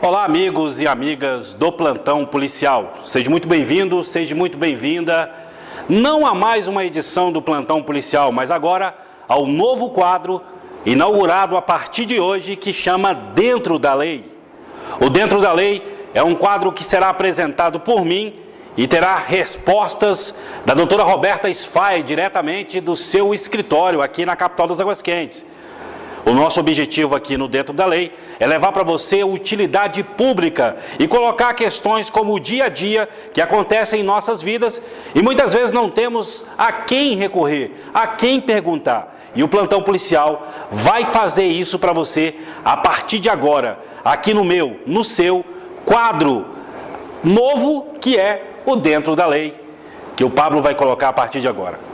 Olá, amigos e amigas do Plantão Policial. Seja muito bem-vindo, seja muito bem-vinda. Não a mais uma edição do Plantão Policial, mas agora ao novo quadro inaugurado a partir de hoje que chama Dentro da Lei. O Dentro da Lei é um quadro que será apresentado por mim e terá respostas da doutora Roberta Sfai, diretamente do seu escritório aqui na capital das Águas Quentes. O nosso objetivo aqui no Dentro da Lei é levar para você utilidade pública e colocar questões como o dia a dia que acontecem em nossas vidas e muitas vezes não temos a quem recorrer, a quem perguntar. E o Plantão Policial vai fazer isso para você a partir de agora, aqui no seu quadro novo que é o Dentro da Lei, que o Pablo vai colocar a partir de agora.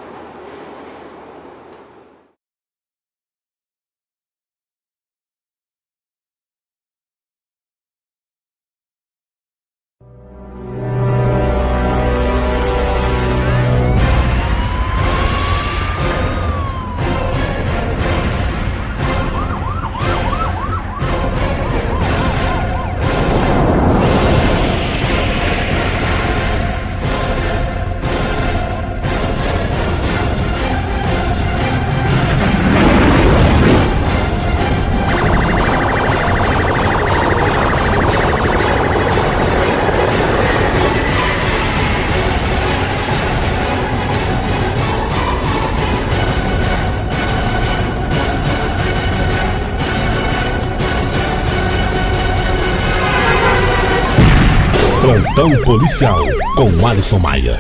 Plantão Policial, com Alisson Maia.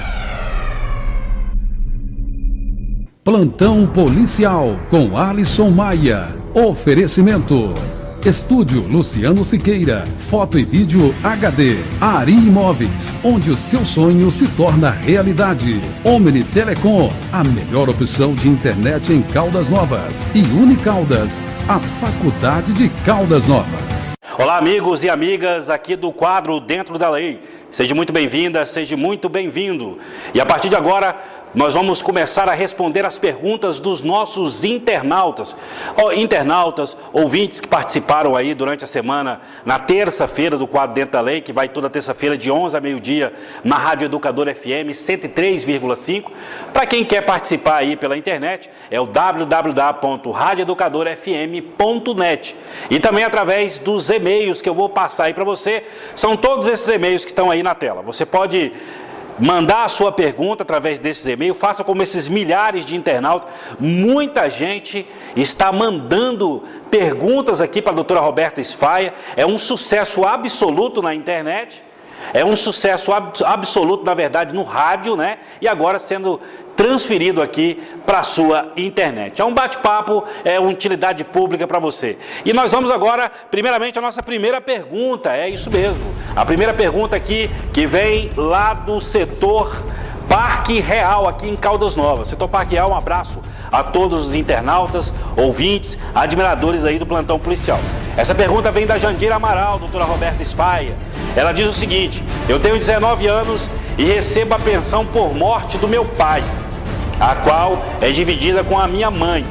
Plantão Policial, com Alisson Maia. Oferecimento: Estúdio Luciano Siqueira, foto e vídeo HD. Ari Imóveis, onde o seu sonho se torna realidade. Omni Telecom, a melhor opção de internet em Caldas Novas. E Unicaldas, a faculdade de Caldas Novas. Olá, amigos e amigas aqui do quadro Dentro da Lei. Seja muito bem-vinda, seja muito bem-vindo. E a partir de agora, nós vamos começar a responder as perguntas dos nossos internautas. Internautas, ouvintes que participaram aí durante a semana, na terça-feira do quadro Dentro da Lei, que vai toda terça-feira de 11 a meio-dia na Rádio Educador FM 103,5. Para quem quer participar aí pela internet, é o www.radioeducadorfm.net. E também através dos e-mails que eu vou passar aí para você. São todos esses e-mails que estão aí na tela. Você pode mandar a sua pergunta através desses e-mails, faça como esses milhares de internautas. Muita gente está mandando perguntas aqui para a doutora Roberta Sfai. É um sucesso absoluto na internet, é um sucesso absoluto, na verdade, no rádio, né? E agora sendo transferido aqui para a sua internet. É um bate-papo, é uma utilidade pública para você. E nós vamos agora, primeiramente, a nossa primeira pergunta. É isso mesmo. A primeira pergunta aqui, que vem lá do setor Parque Real, aqui em Caldas Novas. Setor Parque Real, um abraço a todos os internautas, ouvintes, admiradores aí do Plantão Policial. Essa pergunta vem da Jandira Amaral, doutora Roberta Sfai. Ela diz o seguinte: eu tenho 19 anos e recebo a pensão por morte do meu pai, a qual é dividida com a minha mãe.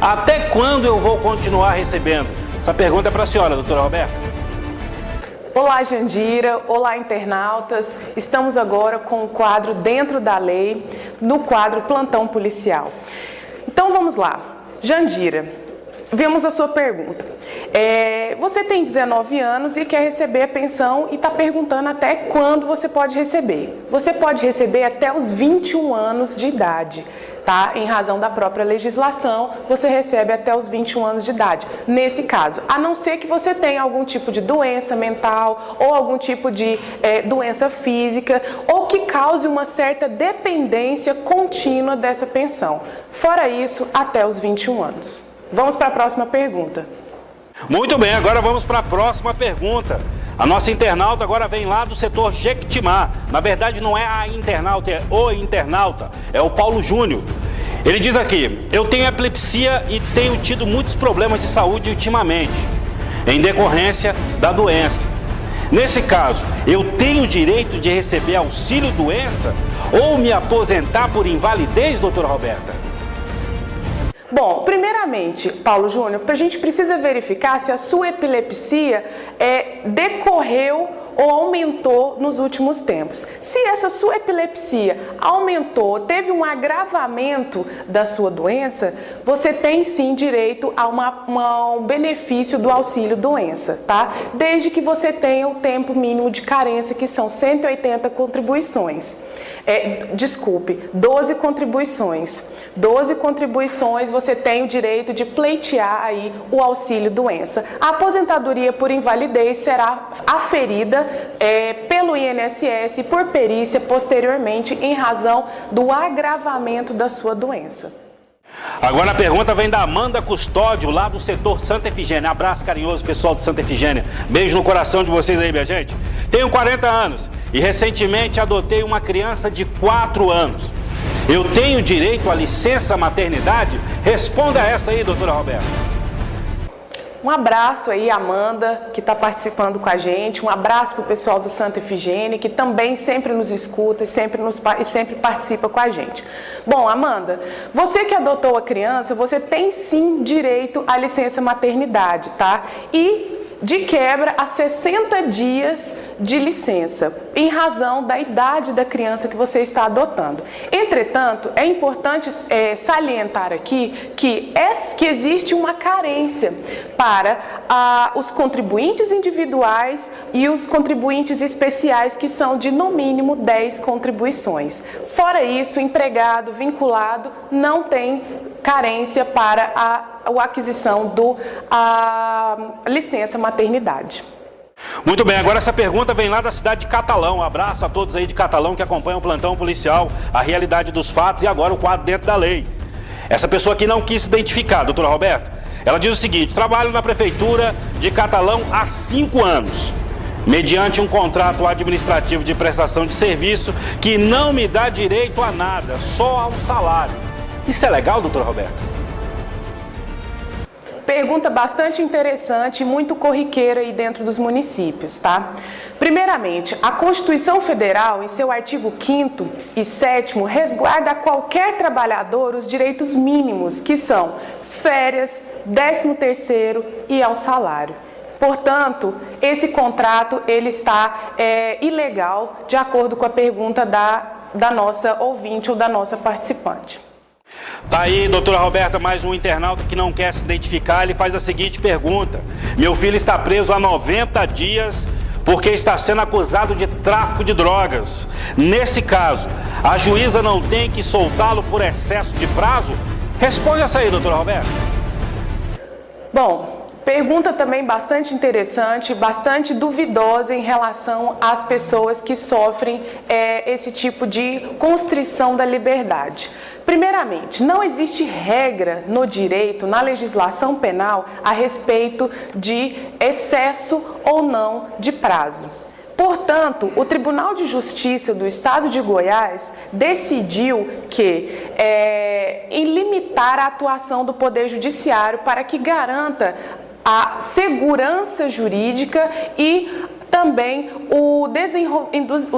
Até quando eu vou continuar recebendo? Essa pergunta é para a senhora, doutora Roberta. Olá, Jandira. Olá, internautas. Estamos agora com o quadro Dentro da Lei, no quadro Plantão Policial. Então vamos lá. Jandira, vemos a sua pergunta. Você tem 19 anos e quer receber a pensão e está perguntando até quando você pode receber. Você pode receber até os 21 anos de idade, tá? Em razão da própria legislação, você recebe até os 21 anos de idade. Nesse caso, a não ser que você tenha algum tipo de doença mental ou algum tipo de doença física ou que cause uma certa dependência contínua dessa pensão. Fora isso, até os 21 anos. Vamos para a próxima pergunta. Muito bem, agora vamos para a próxima pergunta. A nossa internauta agora vem lá do setor Jequitimá. Na verdade, não é a internauta, é o internauta. É o Paulo Júnior. Ele diz aqui: eu tenho epilepsia e tenho tido muitos problemas de saúde ultimamente, em decorrência da doença. Nesse caso, eu tenho direito de receber auxílio-doença ou me aposentar por invalidez, doutora Roberta? Bom, primeiramente, Paulo Júnior, a gente precisa verificar se a sua epilepsia decorreu ou aumentou nos últimos tempos. Se essa sua epilepsia aumentou, teve um agravamento da sua doença, você tem sim direito a um benefício do auxílio doença, tá? Desde que você tenha o tempo mínimo de carência, que são 180 contribuições. 12 contribuições. 12 contribuições você tem o direito de pleitear aí o auxílio doença. A aposentadoria por invalidez será aferida pelo INSS por perícia posteriormente em razão do agravamento da sua doença. Agora a pergunta vem da Amanda Custódio, lá do setor Santa Efigênia. Abraço carinhoso, pessoal de Santa Efigênia. Beijo no coração de vocês aí, minha gente. Tenho 40 anos e recentemente adotei uma criança de 4 anos. Eu tenho direito à licença maternidade? Responda essa aí, doutora Roberta. Um abraço aí, Amanda, que está participando com a gente. Um abraço para o pessoal do Santa Efigênia, que também sempre nos escuta e sempre participa com a gente. Bom, Amanda, você que adotou a criança, você tem sim direito à licença maternidade, tá? E de quebra a 60 dias de licença, em razão da idade da criança que você está adotando. Entretanto, é importante salientar aqui que existe uma carência para os contribuintes individuais e os contribuintes especiais, que são de no mínimo 10 contribuições. Fora isso, empregado, vinculado, não tem carência para a aquisição da licença maternidade. Muito bem, agora essa pergunta vem lá da cidade de Catalão. Um abraço a todos aí de Catalão que acompanham o plantão policial, a realidade dos fatos e agora o quadro dentro da lei. Essa pessoa aqui não quis se identificar, doutora Roberta. Ela diz o seguinte: trabalho na prefeitura de Catalão há 5 anos, mediante um contrato administrativo de prestação de serviço que não me dá direito a nada, só ao salário. Isso é legal, doutora Roberta? Pergunta bastante interessante e muito corriqueira aí dentro dos municípios, tá? Primeiramente, a Constituição Federal, em seu artigo 5º e 7º, resguarda a qualquer trabalhador os direitos mínimos, que são férias, 13º e ao salário. Portanto, esse contrato ele está ilegal, de acordo com a pergunta da nossa ouvinte ou da nossa participante. Tá aí, doutora Roberta, mais um internauta que não quer se identificar. Ele faz a seguinte pergunta: meu filho está preso há 90 dias porque está sendo acusado de tráfico de drogas. Nesse caso, a juíza não tem que soltá-lo por excesso de prazo? Responde essa aí, doutora Roberta. Bom, pergunta também bastante interessante, bastante duvidosa em relação às pessoas que sofrem esse tipo de constrição da liberdade. Primeiramente, não existe regra no direito, na legislação penal, a respeito de excesso ou não de prazo. Portanto, o Tribunal de Justiça do Estado de Goiás decidiu que, em limitar a atuação do Poder Judiciário para que garanta a segurança jurídica e também o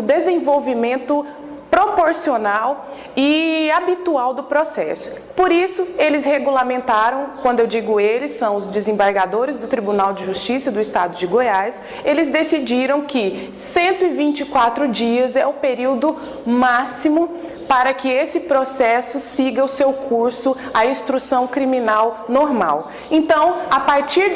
desenvolvimento proporcional e habitual do processo. Por isso, eles regulamentaram, quando eu digo eles, são os desembargadores do Tribunal de Justiça do Estado de Goiás, eles decidiram que 124 dias é o período máximo para que esse processo siga o seu curso, a instrução criminal normal. Então, a partir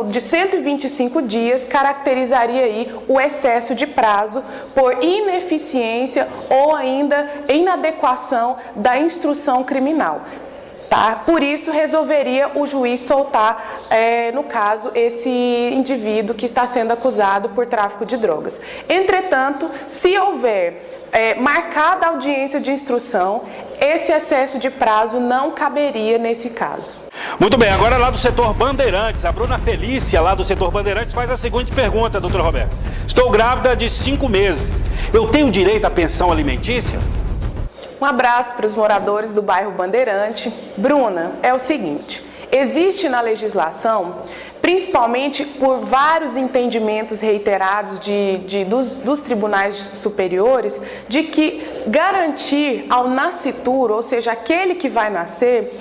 de 125 dias, caracterizaria aí o excesso de prazo por ineficiência ou ainda inadequação da instrução criminal. Tá? Por isso, resolveria o juiz soltar, no caso, esse indivíduo que está sendo acusado por tráfico de drogas. Entretanto, se houver marcada a audiência de instrução, esse excesso de prazo não caberia nesse caso. Muito bem, agora lá do setor Bandeirantes, a Bruna Felícia, lá do setor Bandeirantes, faz a seguinte pergunta, doutora Roberta. Estou grávida de 5 meses. Eu tenho direito à pensão alimentícia? Um abraço para os moradores do bairro Bandeirante. Bruna, é o seguinte: existe na legislação, principalmente por vários entendimentos reiterados dos tribunais superiores, de que garantir ao nascituro, ou seja, aquele que vai nascer,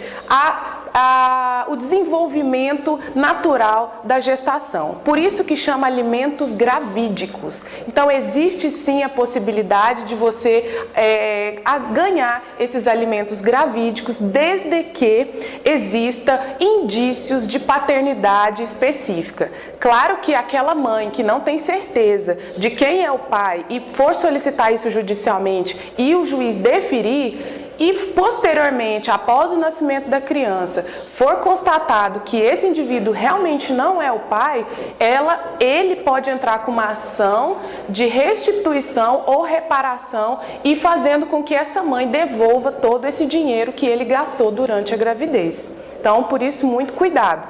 o desenvolvimento natural da gestação. Por isso que chama alimentos gravídicos. Então, existe sim a possibilidade de você ganhar esses alimentos gravídicos, desde que exista indícios de paternidade específica. Claro que aquela mãe que não tem certeza de quem é o pai e for solicitar isso judicialmente e o juiz deferir, e posteriormente, após o nascimento da criança, for constatado que esse indivíduo realmente não é o pai, ele pode entrar com uma ação de restituição ou reparação e fazendo com que essa mãe devolva todo esse dinheiro que ele gastou durante a gravidez. Então, por isso, muito cuidado.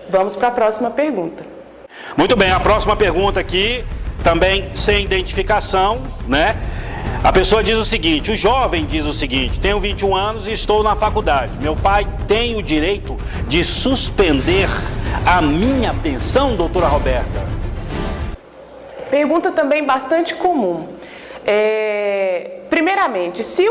Vamos para a próxima pergunta. Muito bem, a próxima pergunta aqui, também sem identificação, né? A pessoa diz o seguinte, o jovem diz o seguinte: tenho 21 anos e estou na faculdade. Meu pai tem o direito de suspender a minha pensão, doutora Roberta? Pergunta também bastante comum. Primeiramente, se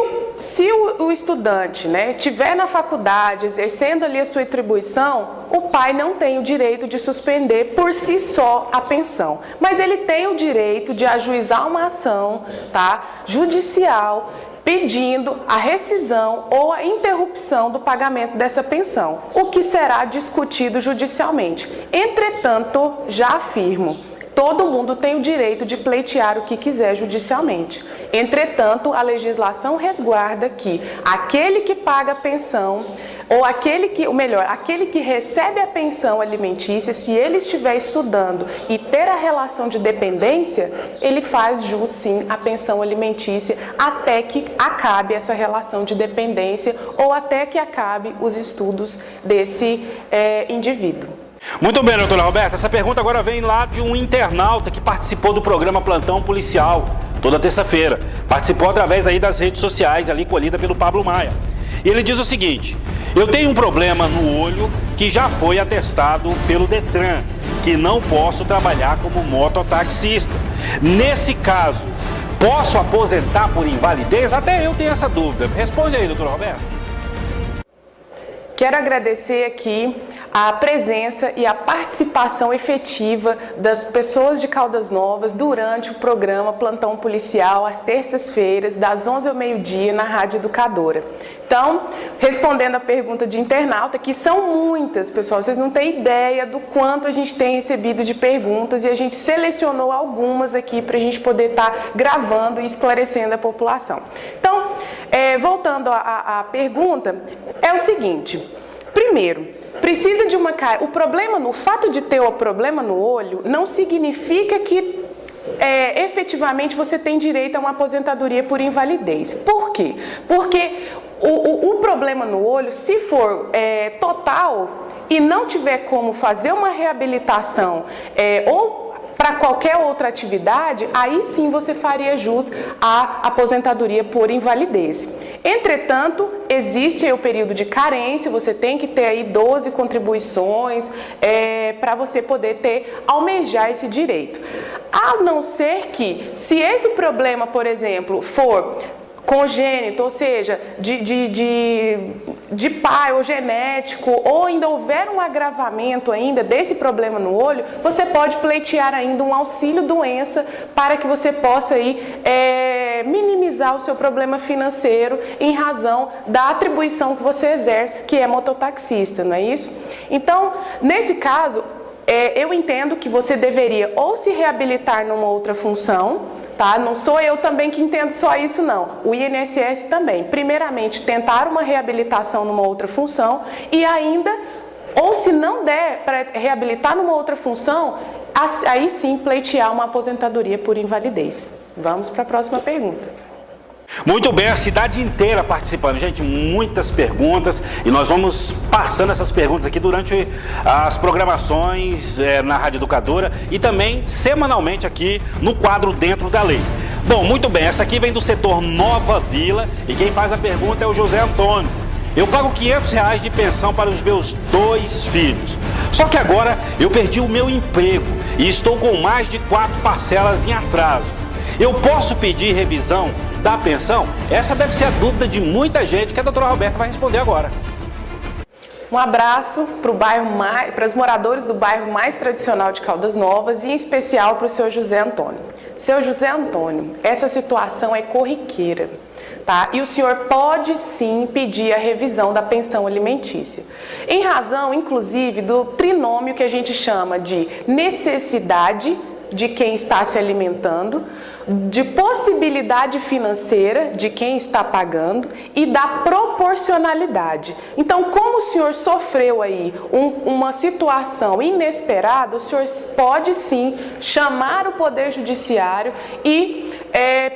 o estudante, né, estiver na faculdade, exercendo ali a sua atribuição, o pai não tem o direito de suspender por si só a pensão. Mas ele tem o direito de ajuizar uma ação, tá, judicial, pedindo a rescisão ou a interrupção do pagamento dessa pensão, o que será discutido judicialmente. Entretanto, já afirmo, todo mundo tem o direito de pleitear o que quiser judicialmente. Entretanto, a legislação resguarda que aquele que paga a pensão, ou aquele que recebe a pensão alimentícia, se ele estiver estudando e ter a relação de dependência, ele faz jus sim à pensão alimentícia até que acabe essa relação de dependência ou até que acabe os estudos desse indivíduo. Muito bem, doutora Roberta, essa pergunta agora vem lá de um internauta que participou do programa Plantão Policial, toda terça-feira. Participou através aí das redes sociais, ali colhida pelo Pablo Maia. E ele diz o seguinte: eu tenho um problema no olho que já foi atestado pelo Detran, que não posso trabalhar como mototaxista. Nesse caso, posso aposentar por invalidez? Até eu tenho essa dúvida. Responde aí, doutora Roberta. Quero agradecer aqui a presença e a participação efetiva das pessoas de Caldas Novas durante o programa Plantão Policial, às terças-feiras, das 11 ao meio-dia, na Rádio Educadora. Então, respondendo a pergunta de internauta, que são muitas, pessoal, vocês não têm ideia do quanto a gente tem recebido de perguntas e a gente selecionou algumas aqui para a gente poder estar gravando e esclarecendo a população. Então, voltando à pergunta, é o seguinte: primeiro, precisa de o fato de ter o problema no olho não significa que efetivamente você tem direito a uma aposentadoria por invalidez. Por quê? Porque o problema no olho, se for total e não tiver como fazer uma reabilitação ou para qualquer outra atividade, aí sim você faria jus à aposentadoria por invalidez. Entretanto, existe aí o período de carência, você tem que ter aí 12 contribuições para você poder almejar esse direito. A não ser que, se esse problema, por exemplo, for congênito, ou seja, de pai ou genético, ou ainda houver um agravamento ainda desse problema no olho, você pode pleitear ainda um auxílio doença para que você possa aí, minimizar o seu problema financeiro em razão da atribuição que você exerce, que é mototaxista, não é isso? Então, nesse caso, eu entendo que você deveria ou se reabilitar numa outra função, tá? Não sou eu também que entendo só isso, não. O INSS também. Primeiramente, tentar uma reabilitação numa outra função e ainda, ou se não der para reabilitar numa outra função, aí sim pleitear uma aposentadoria por invalidez. Vamos para a próxima pergunta. Muito bem, a cidade inteira participando. Gente, muitas perguntas e nós vamos passando essas perguntas aqui durante as programações na Rádio Educadora e também semanalmente aqui no quadro Dentro da Lei. Bom, muito bem, essa aqui vem do setor Nova Vila e quem faz a pergunta é o José Antônio. Eu pago R$500 de pensão para os meus 2 filhos. Só que agora eu perdi o meu emprego e estou com mais de 4 parcelas em atraso. Eu posso pedir revisão da pensão? Essa deve ser a dúvida de muita gente que a doutora Roberta vai responder agora. Um abraço para os moradores do bairro mais tradicional de Caldas Novas e em especial para o seu José Antônio. Seu José Antônio, essa situação é corriqueira, tá? E o senhor pode sim pedir a revisão da pensão alimentícia, em razão, inclusive, do trinômio que a gente chama de necessidade de quem está se alimentando, de possibilidade financeira de quem está pagando e da proporcionalidade. Então, como o senhor sofreu aí uma situação inesperada, o senhor pode sim chamar o Poder Judiciário e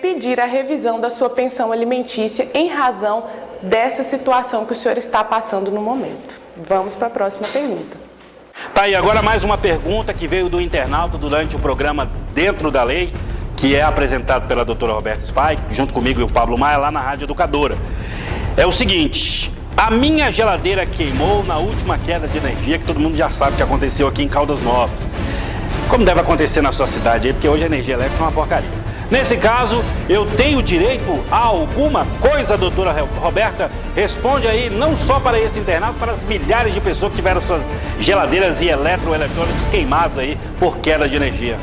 pedir a revisão da sua pensão alimentícia em razão dessa situação que o senhor está passando no momento. Vamos para a próxima pergunta. Tá aí, agora mais uma pergunta que veio do internauta durante o programa Dentro da Lei, que é apresentado pela doutora Roberta Sfai, junto comigo e o Pablo Maia, lá na Rádio Educadora. É o seguinte: a minha geladeira queimou na última queda de energia, que todo mundo já sabe que aconteceu aqui em Caldas Novas. Como deve acontecer na sua cidade aí, porque hoje a energia elétrica é uma porcaria. Nesse caso, eu tenho direito a alguma coisa, doutora Roberta? Responde aí, não só para esse internato, para as milhares de pessoas que tiveram suas geladeiras e eletroeletrônicos queimados aí por queda de energia.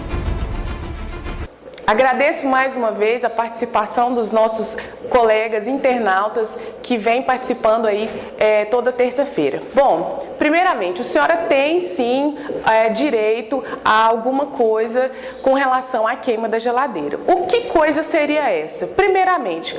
Agradeço mais uma vez a participação dos nossos colegas internautas que vêm participando aí toda terça-feira. Bom, primeiramente, a senhora tem sim direito a alguma coisa com relação à queima da geladeira. O que coisa seria essa? Primeiramente,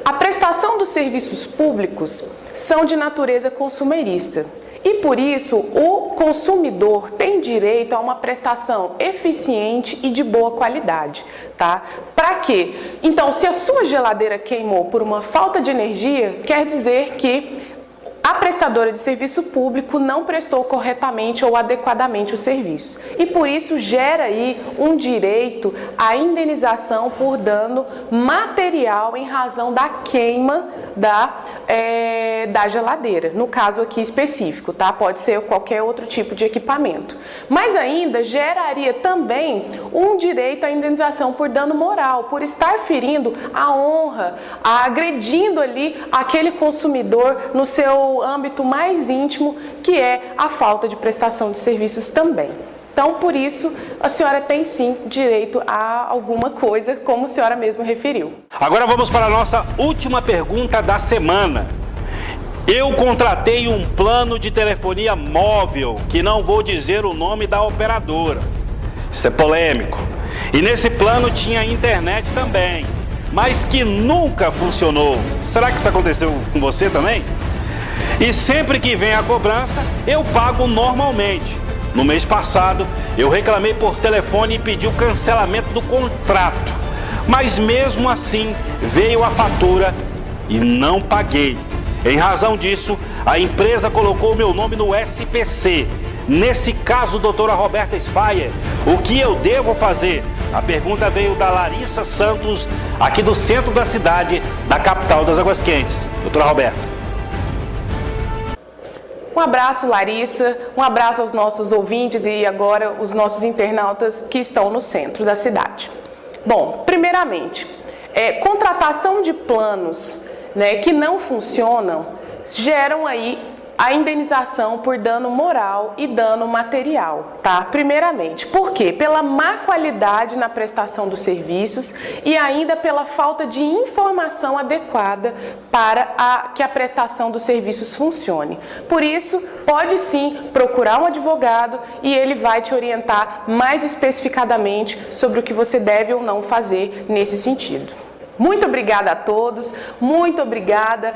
a prestação dos serviços públicos são de natureza consumerista. E por isso, o consumidor tem direito a uma prestação eficiente e de boa qualidade, tá? Para quê? Então, se a sua geladeira queimou por uma falta de energia, quer dizer que a prestadora de serviço público não prestou corretamente ou adequadamente o serviço. E por isso gera aí um direito à indenização por dano material em razão da queima da geladeira, no caso aqui específico, tá? Pode ser qualquer outro tipo de equipamento. Mas ainda geraria também um direito à indenização por dano moral, por estar ferindo a honra, agredindo ali aquele consumidor no seu âmbito mais íntimo, que é a falta de prestação de serviços também. Então, por isso, a senhora tem sim direito a alguma coisa, como a senhora mesmo referiu. Agora vamos para a nossa última pergunta da semana. Eu contratei um plano de telefonia móvel, que não vou dizer o nome da operadora. Isso é polêmico. E nesse plano tinha internet também, mas que nunca funcionou. Será que isso aconteceu com você também? E sempre que vem a cobrança, eu pago normalmente. No mês passado, eu reclamei por telefone e pedi o cancelamento do contrato. Mas mesmo assim, veio a fatura e não paguei. Em razão disso, a empresa colocou o meu nome no SPC. Nesse caso, doutora Roberta Sfai, o que eu devo fazer? A pergunta veio da Larissa Santos, aqui do centro da cidade, da capital das Águas Quentes. Doutora Roberta. Um abraço, Larissa, um abraço aos nossos ouvintes e agora os nossos internautas que estão no centro da cidade. Bom, primeiramente, contratação de planos, né, que não funcionam, geram aí a indenização por dano moral e dano material, tá? Primeiramente, por quê? Pela má qualidade na prestação dos serviços e ainda pela falta de informação adequada para que a prestação dos serviços funcione. Por isso, pode sim procurar um advogado e ele vai te orientar mais especificadamente sobre o que você deve ou não fazer nesse sentido. Muito obrigada a todos, muito obrigada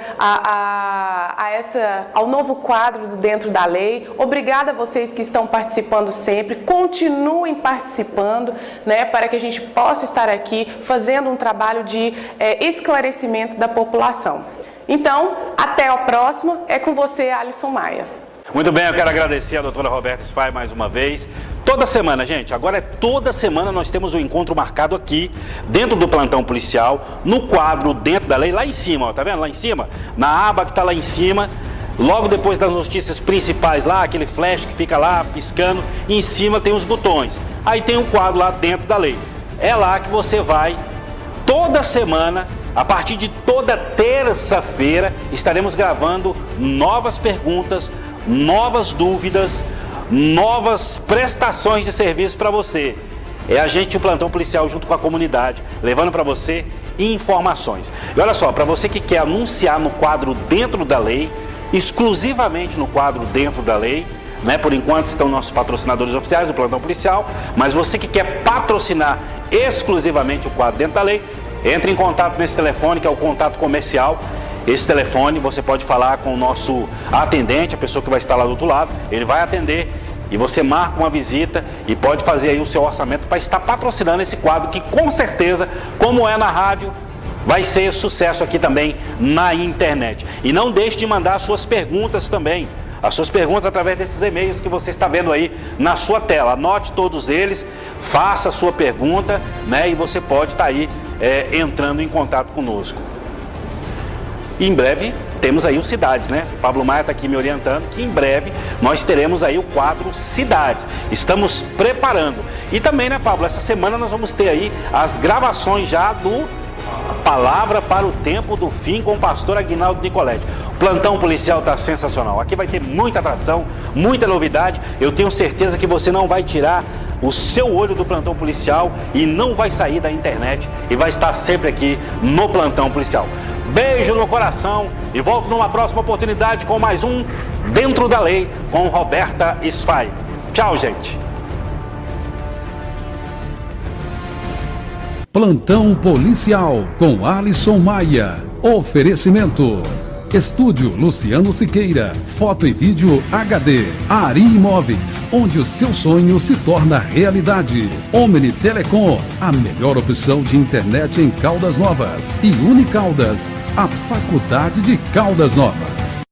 ao novo quadro do Dentro da Lei, obrigada a vocês que estão participando sempre, continuem participando, né, para que a gente possa estar aqui fazendo um trabalho de esclarecimento da população. Então, até a próxima, é com você, Alisson Maia. Muito bem, eu quero agradecer a doutora Roberta Sfai mais uma vez. Toda semana, gente, agora toda semana nós temos um encontro marcado aqui, dentro do plantão policial, no quadro Dentro da Lei, lá em cima, ó, tá vendo? Lá em cima, na aba que tá lá em cima, logo depois das notícias principais lá, aquele flash que fica lá piscando, e em cima tem os botões. Aí tem um quadro lá Dentro da Lei. É lá que você vai, toda semana, A partir de toda terça-feira estaremos gravando novas perguntas, novas dúvidas, novas prestações de serviço para você. É a gente, o Plantão Policial, junto com a comunidade, levando para você informações. E olha só, para você que quer anunciar no quadro Dentro da Lei, exclusivamente no quadro Dentro da Lei, né? Por enquanto estão nossos patrocinadores oficiais do Plantão Policial, mas você que quer patrocinar exclusivamente o quadro Dentro da Lei, entre em contato nesse telefone, que é o contato comercial. Esse telefone você pode falar com o nosso atendente, a pessoa que vai estar lá do outro lado, ele vai atender e você marca uma visita e pode fazer aí o seu orçamento para estar patrocinando esse quadro que com certeza, como é na rádio, vai ser sucesso aqui também na internet. E não deixe de mandar as suas perguntas também. As suas perguntas através desses e-mails que você está vendo aí na sua tela. Anote todos eles, faça a sua pergunta, né? E você pode estar aí entrando em contato conosco. E em breve temos aí o Cidades, né? Pablo Maia está aqui me orientando que em breve nós teremos aí o quadro Cidades. Estamos preparando. E também, né, Pablo, essa semana nós vamos ter aí as gravações já do Palavra para o Tempo do Fim com o pastor Aguinaldo Nicoletti. O Plantão Policial está sensacional. Aqui vai ter muita atração, muita novidade. Eu tenho certeza que você não vai tirar o seu olho do Plantão Policial e não vai sair da internet e vai estar sempre aqui no Plantão Policial. Beijo no coração e volto numa próxima oportunidade com mais um Dentro da Lei com Roberta Sfai. Tchau, gente. Plantão Policial com Alisson Maia. Oferecimento: Estúdio Luciano Siqueira, foto e vídeo HD. Ari Imóveis, onde o seu sonho se torna realidade. Omni Telecom, a melhor opção de internet em Caldas Novas. E Unicaldas, a faculdade de Caldas Novas.